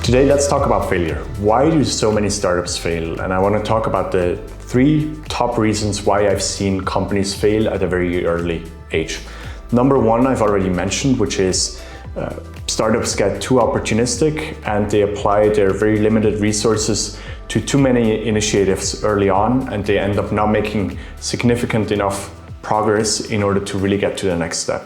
Today, let's talk about failure. Why do so many startups fail? And I want to talk about the 3 top reasons why I've seen companies fail at a very early age. Number 1, I've already mentioned, which is startups get too opportunistic and they apply their very limited resources to too many initiatives early on, and they end up not making significant enough progress in order to really get to the next step.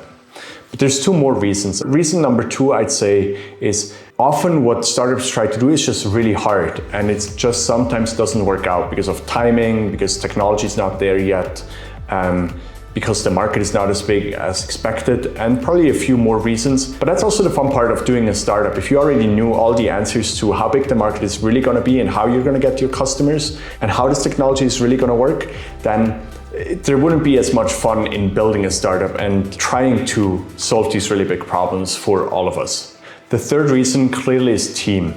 But there's 2 more reasons. Reason number 2, I'd say, is often what startups try to do is just really hard, and it just sometimes doesn't work out because of timing, because technology is not there yet, because the market is not as big as expected, and probably a few more reasons. But that's also the fun part of doing a startup. If you already knew all the answers to how big the market is really going to be and how you're going to get your customers and how this technology is really going to work, then there wouldn't be as much fun in building a startup and trying to solve these really big problems for all of us. The 3rd reason clearly is team.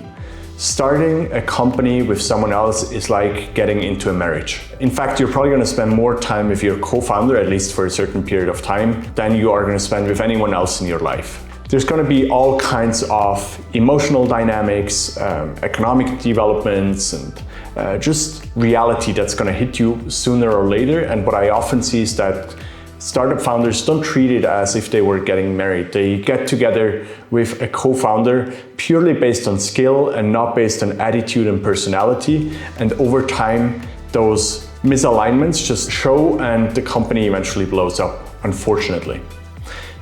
Starting a company with someone else is like getting into a marriage. In fact, you're probably going to spend more time with your co-founder, at least for a certain period of time, than you are going to spend with anyone else in your life. There's going to be all kinds of emotional dynamics, economic developments, and just reality that's going to hit you sooner or later. And what I often see is that startup founders don't treat it as if they were getting married. They get together with a co-founder purely based on skill and not based on attitude and personality. And over time, those misalignments just show and the company eventually blows up, unfortunately.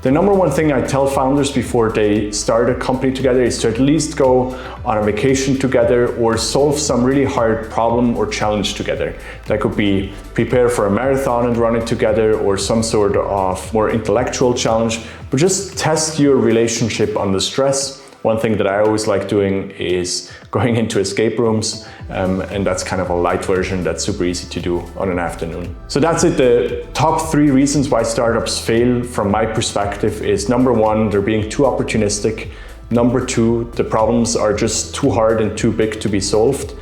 The number 1 thing I tell founders before they start a company together is to at least go on a vacation together or solve some really hard problem or challenge together. That could be prepare for a marathon and run it together, or some sort of more intellectual challenge, but just test your relationship under stress. One thing that I always like doing is going into escape rooms, and that's kind of a light version that's super easy to do on an afternoon. So that's it. The top 3 reasons why startups fail from my perspective is number 1, they're being too opportunistic. Number 2, the problems are just too hard and too big to be solved.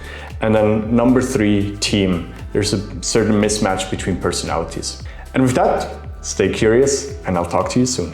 And then number 3, team. There's a certain mismatch between personalities. And with that, stay curious, and I'll talk to you soon.